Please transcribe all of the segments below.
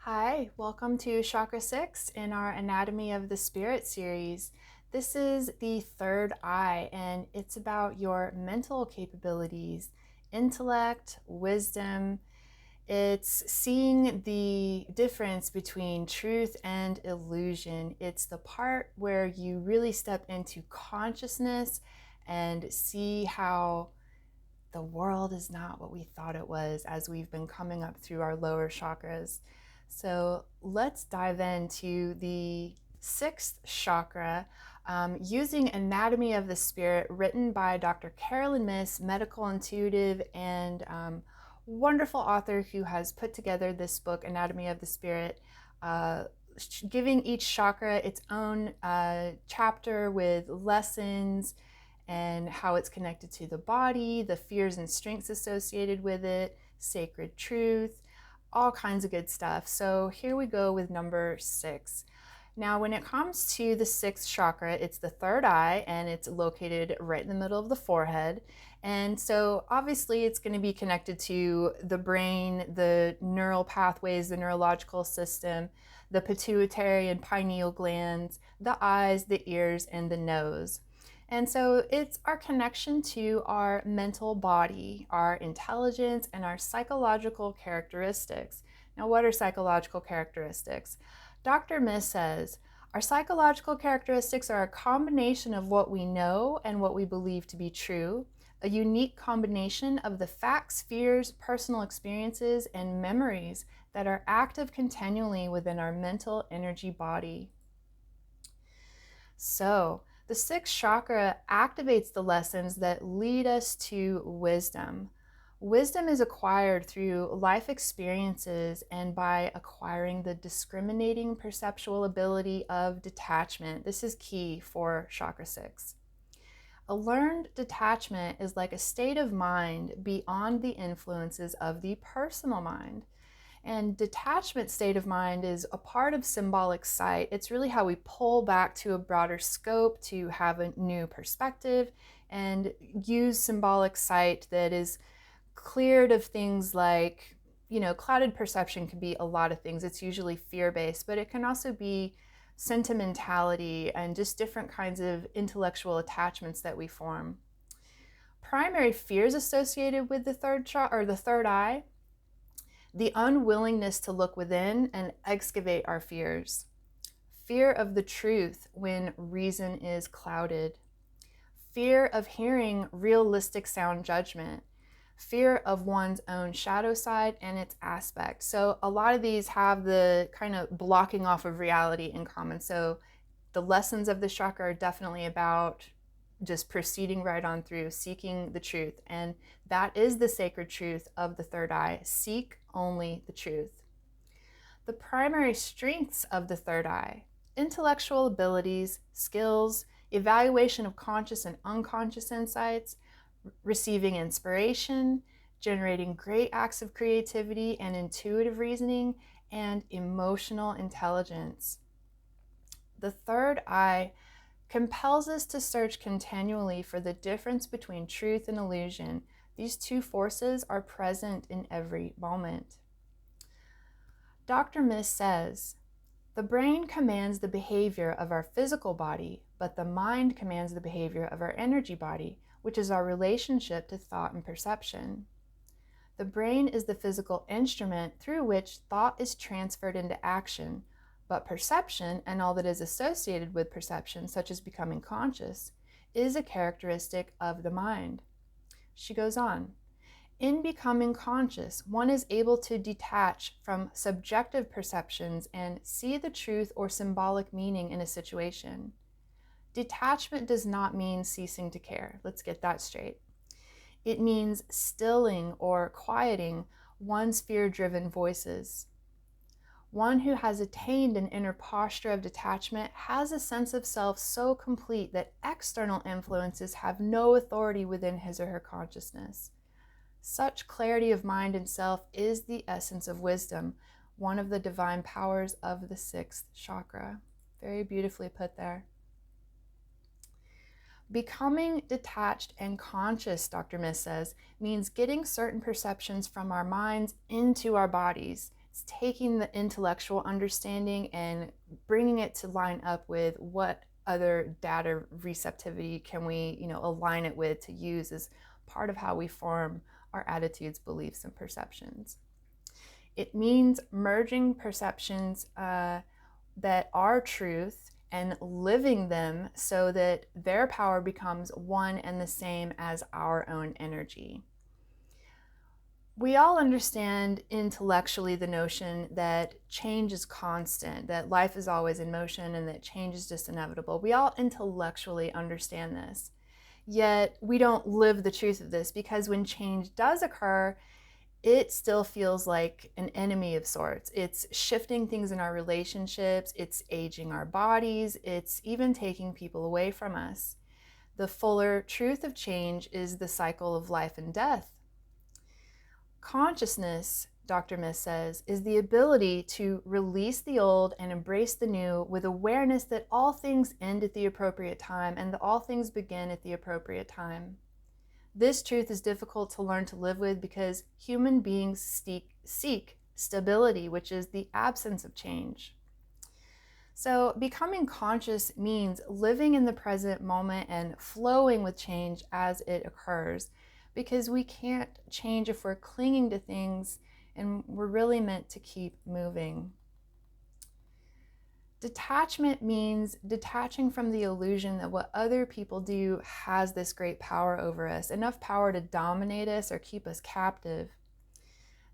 Hi, welcome to Chakra 6 in our Anatomy of the Spirit series. This is the third eye, and it's about your mental capabilities, intellect, wisdom. It's seeing the difference between truth and illusion. It's the part where you really step into consciousness and see how the world is not what we thought it was as we've been coming up through our lower chakras. So let's dive into the sixth chakra using Anatomy of the Spirit, written by Dr. Carolyn Myss, medical intuitive and wonderful author who has put together this book, Anatomy of the Spirit, giving each chakra its own chapter with lessons and how it's connected to the body, the fears and strengths associated with it, sacred truth, all kinds of good stuff. So here we go with number 6. Now, when it comes to the sixth chakra, it's the third eye and it's located right in the middle of the forehead. And so obviously it's going to be connected to the brain, the neural pathways, the neurological system, the pituitary and pineal glands, the eyes, the ears, and the nose. And so it's our connection to our mental body, our intelligence, and our psychological characteristics. Now, what are psychological characteristics? Dr. Myss says, our psychological characteristics are a combination of what we know and what we believe to be true, a unique combination of the facts, fears, personal experiences, and memories that are active continually within our mental energy body. So, the sixth chakra activates the lessons that lead us to wisdom. Wisdom is acquired through life experiences and by acquiring the discriminating perceptual ability of detachment. This is key for chakra 6. A learned detachment is like a state of mind beyond the influences of the personal mind. And detachment state of mind is a part of symbolic sight. It's really how we pull back to a broader scope to have a new perspective and use symbolic sight that is cleared of things like, clouded perception can be a lot of things. It's usually fear-based, but it can also be sentimentality and just different kinds of intellectual attachments that we form. Primary fears associated with the third eye: the unwillingness to look within and excavate our fears, fear of the truth when reason is clouded, fear of hearing realistic sound judgment, fear of one's own shadow side and its aspect. So a lot of these have the kind of blocking off of reality in common. So the lessons of the chakra are definitely about just proceeding right on through, seeking the truth. And that is the sacred truth of the third eye. Seek only the truth. The primary strengths of the third eye: intellectual abilities, skills, evaluation of conscious and unconscious insights, receiving inspiration, generating great acts of creativity and intuitive reasoning, and emotional intelligence. The third eye compels us to search continually for the difference between truth and illusion. These two forces are present in every moment. Dr. Myss says, the brain commands the behavior of our physical body, but the mind commands the behavior of our energy body, which is our relationship to thought and perception. The brain is the physical instrument through which thought is transferred into action, but perception and all that is associated with perception, such as becoming conscious, is a characteristic of the mind. She goes on, in becoming conscious, one is able to detach from subjective perceptions and see the truth or symbolic meaning in a situation. Detachment does not mean ceasing to care. Let's get that straight. It means stilling or quieting one's fear-driven voices. One who has attained an inner posture of detachment has a sense of self so complete that external influences have no authority within his or her consciousness. Such clarity of mind and self is the essence of wisdom, one of the divine powers of the sixth chakra. Very beautifully put there. Becoming detached and conscious, Dr. Myss says, means getting certain perceptions from our minds into our bodies, It's taking the intellectual understanding and bringing it to line up with what other data receptivity can we, align it with to use as part of how we form our attitudes, beliefs, and perceptions. It means merging perceptions that are truth and living them so that their power becomes one and the same as our own energy. We all understand intellectually the notion that change is constant, that life is always in motion, and that change is just inevitable. We all intellectually understand this. Yet we don't live the truth of this, because when change does occur, it still feels like an enemy of sorts. It's shifting things in our relationships, it's aging our bodies, it's even taking people away from us. The fuller truth of change is the cycle of life and death. Consciousness, Dr. Miss says, is the ability to release the old and embrace the new with awareness that all things end at the appropriate time and that all things begin at the appropriate time. This truth is difficult to learn to live with because human beings seek stability, which is the absence of change. So becoming conscious means living in the present moment and flowing with change as it occurs, because we can't change if we're clinging to things, and we're really meant to keep moving. Detachment means detaching from the illusion that what other people do has this great power over us, enough power to dominate us or keep us captive.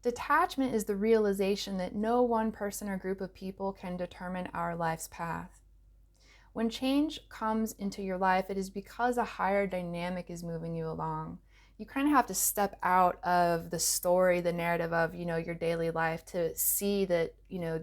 Detachment is the realization that no one person or group of people can determine our life's path. When change comes into your life, it is because a higher dynamic is moving you along. You kind of have to step out of the story, the narrative of, your daily life to see that,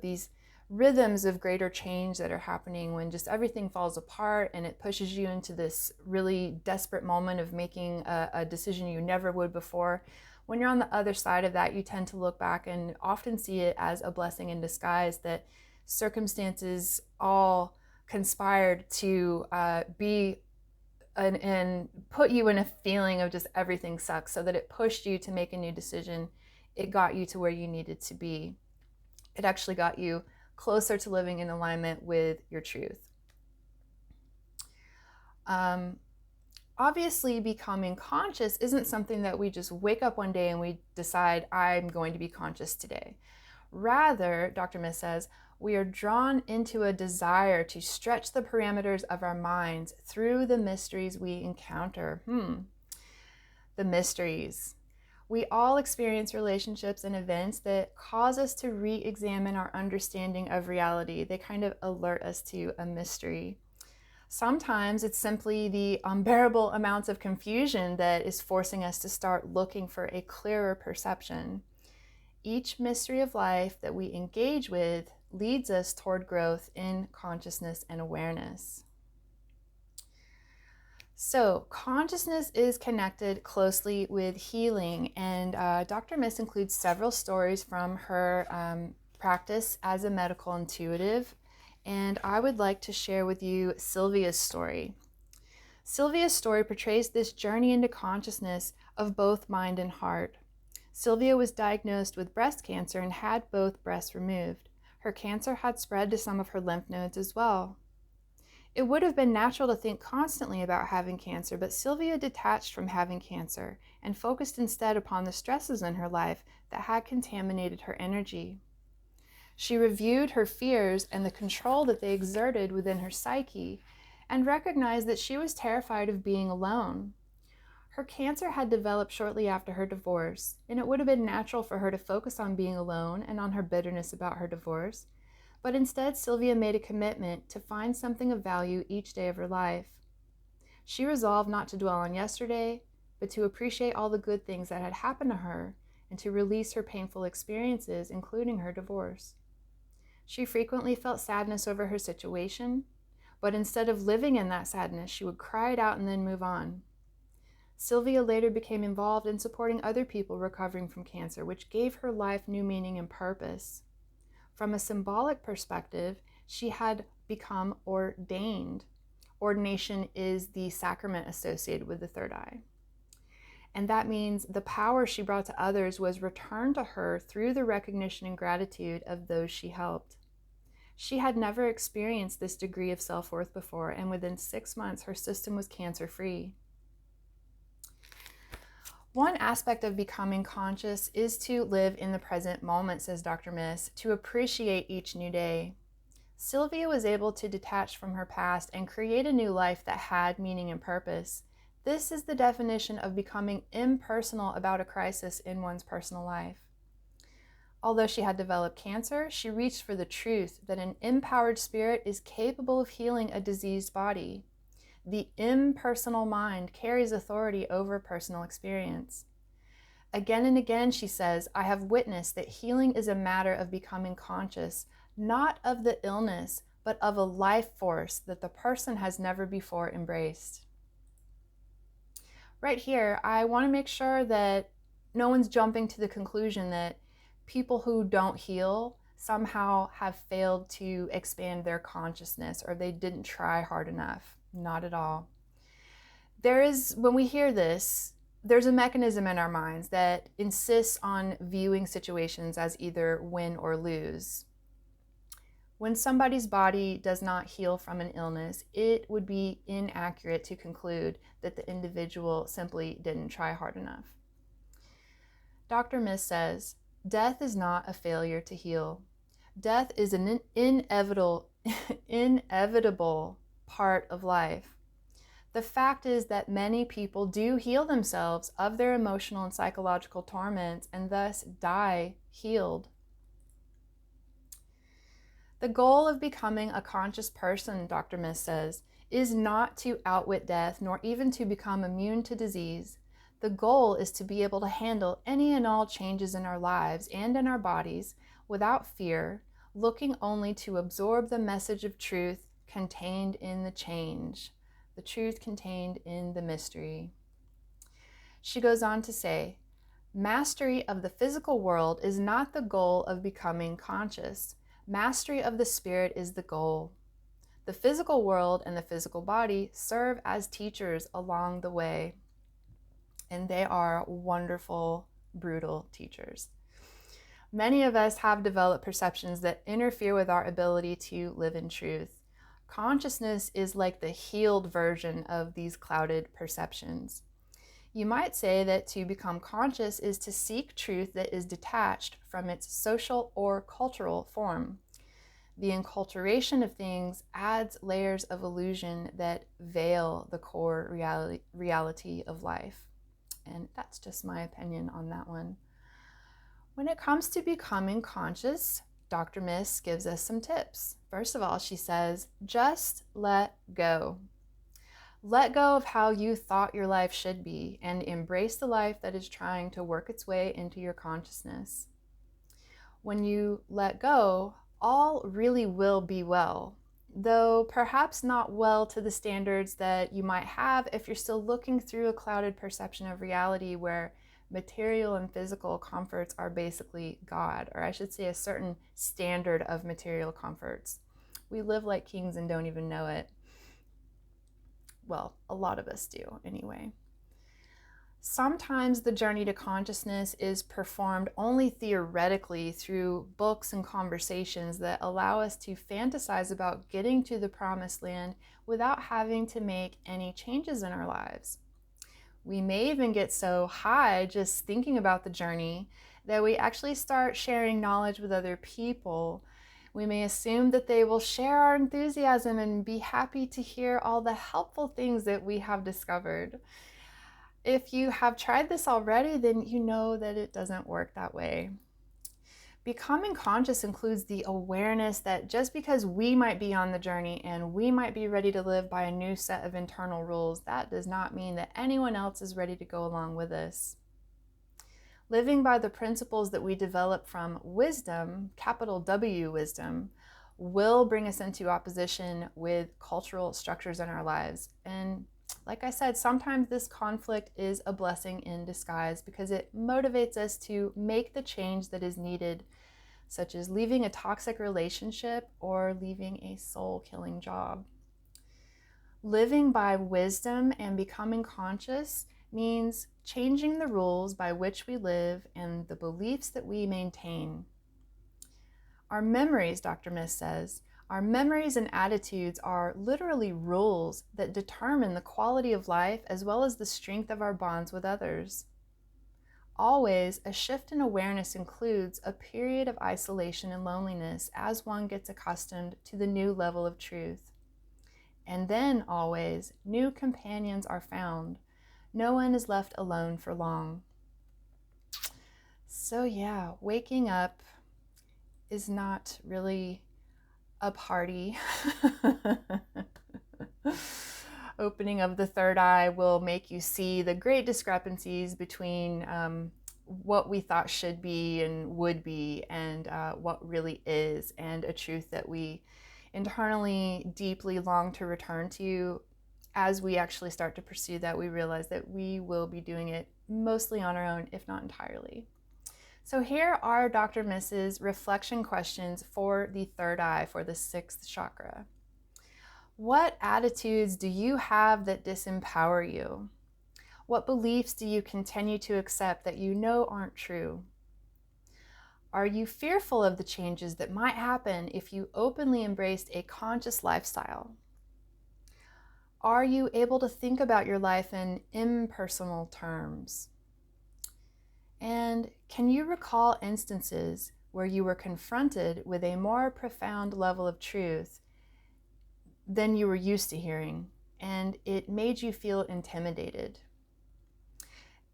these rhythms of greater change that are happening when just everything falls apart and it pushes you into this really desperate moment of making a decision you never would before. When you're on the other side of that, you tend to look back and often see it as a blessing in disguise, that circumstances all conspired to be and put you in a feeling of just everything sucks, so that it pushed you to make a new decision. It got you to where you needed to be. It actually got you closer to living in alignment with your truth. Obviously, becoming conscious isn't something that we just wake up one day and we decide, I'm going to be conscious today. Rather, Dr. Miss says, we are drawn into a desire to stretch the parameters of our minds through the mysteries we encounter. The mysteries. We all experience relationships and events that cause us to re-examine our understanding of reality. They kind of alert us to a mystery. Sometimes it's simply the unbearable amounts of confusion that is forcing us to start looking for a clearer perception. Each mystery of life that we engage with leads us toward growth in consciousness and awareness. So, consciousness is connected closely with healing, and Dr. Miss includes several stories from her practice as a medical intuitive, and I would like to share with you Sylvia's story. Sylvia's story portrays this journey into consciousness of both mind and heart. Sylvia was diagnosed with breast cancer and had both breasts removed. Her cancer had spread to some of her lymph nodes as well. It would have been natural to think constantly about having cancer, but Sylvia detached from having cancer and focused instead upon the stresses in her life that had contaminated her energy. She reviewed her fears and the control that they exerted within her psyche and recognized that she was terrified of being alone. Her cancer had developed shortly after her divorce, and it would have been natural for her to focus on being alone and on her bitterness about her divorce. But instead, Sylvia made a commitment to find something of value each day of her life. She resolved not to dwell on yesterday, but to appreciate all the good things that had happened to her and to release her painful experiences, including her divorce. She frequently felt sadness over her situation, but instead of living in that sadness, she would cry it out and then move on. Sylvia later became involved in supporting other people recovering from cancer, which gave her life new meaning and purpose. From a symbolic perspective, she had become ordained. Ordination is the sacrament associated with the third eye. And that means the power she brought to others was returned to her through the recognition and gratitude of those she helped. She had never experienced this degree of self-worth before, and within 6 months, her system was cancer-free. One aspect of becoming conscious is to live in the present moment, says Dr. Miss, to appreciate each new day. Sylvia was able to detach from her past and create a new life that had meaning and purpose. This is the definition of becoming impersonal about a crisis in one's personal life. Although she had developed cancer, she reached for the truth that an empowered spirit is capable of healing a diseased body. The impersonal mind carries authority over personal experience. Again and again, she says, I have witnessed that healing is a matter of becoming conscious, not of the illness, but of a life force that the person has never before embraced. Right here, I want to make sure that no one's jumping to the conclusion that people who don't heal somehow have failed to expand their consciousness or they didn't try hard enough. Not at all. When we hear this, there's a mechanism in our minds that insists on viewing situations as either win or lose. When somebody's body does not heal from an illness, it would be inaccurate to conclude that the individual simply didn't try hard enough. Dr. Miss says, death is not a failure to heal. Death is an inevitable part of life. The fact is that many people do heal themselves of their emotional and psychological torments and thus die healed. The goal of becoming a conscious person, Dr. Miss says, is not to outwit death nor even to become immune to disease. The goal is to be able to handle any and all changes in our lives and in our bodies without fear, looking only to absorb the message of truth contained in the change, the truth contained in the mystery. She goes on to say, mastery of the physical world is not the goal of becoming conscious. Mastery of the spirit is the goal. The physical world and the physical body serve as teachers along the way, and they are wonderful, brutal teachers. Many of us have developed perceptions that interfere with our ability to live in truth. Consciousness is like the healed version of these clouded perceptions. You might say that to become conscious is to seek truth that is detached from its social or cultural form. The enculturation of things adds layers of illusion that veil the core reality of life. And that's just my opinion on that one. When it comes to becoming conscious, Dr. Miss gives us some tips. First of all, she says, just let go. Let go of how you thought your life should be and embrace the life that is trying to work its way into your consciousness. When you let go, all really will be well, though perhaps not well to the standards that you might have if you're still looking through a clouded perception of reality where material and physical comforts are basically God, or I should say a certain standard of material comforts. We live like kings and don't even know it. Well, a lot of us do anyway. Sometimes the journey to consciousness is performed only theoretically through books and conversations that allow us to fantasize about getting to the promised land without having to make any changes in our lives. We may even get so high just thinking about the journey that we actually start sharing knowledge with other people. We may assume that they will share our enthusiasm and be happy to hear all the helpful things that we have discovered. If you have tried this already, then you know that it doesn't work that way. Becoming conscious includes the awareness that just because we might be on the journey and we might be ready to live by a new set of internal rules, that does not mean that anyone else is ready to go along with us. Living by the principles that we develop from wisdom, capital W wisdom, will bring us into opposition with cultural structures in our lives. And like I said, sometimes this conflict is a blessing in disguise because it motivates us to make the change that is needed, such as leaving a toxic relationship or leaving a soul-killing job. Living by wisdom and becoming conscious means changing the rules by which we live and the beliefs that we maintain. Our memories, Dr. Miss says, our memories and attitudes are literally rules that determine the quality of life as well as the strength of our bonds with others. Always, a shift in awareness includes a period of isolation and loneliness as one gets accustomed to the new level of truth. And then, always, new companions are found. No one is left alone for long. So yeah, waking up is not really a party. Opening of the third eye will make you see the great discrepancies between what we thought should be and would be and what really is, and a truth that we internally deeply long to return to. As we actually start to pursue that, we realize that we will be doing it mostly on our own, if not entirely. So here are Dr. Miss's reflection questions for the third eye, for the sixth chakra. What attitudes do you have that disempower you? What beliefs do you continue to accept that you know aren't true? Are you fearful of the changes that might happen if you openly embraced a conscious lifestyle? Are you able to think about your life in impersonal terms? And can you recall instances where you were confronted with a more profound level of truth than you were used to hearing, and it made you feel intimidated?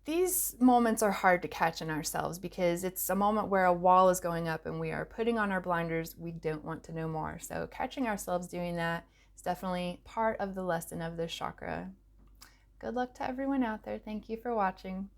These moments are hard to catch in ourselves because it's a moment where a wall is going up and we are putting on our blinders. We don't want to know more. So catching ourselves doing that is definitely part of the lesson of this chakra. Good luck to everyone out there. Thank you for watching.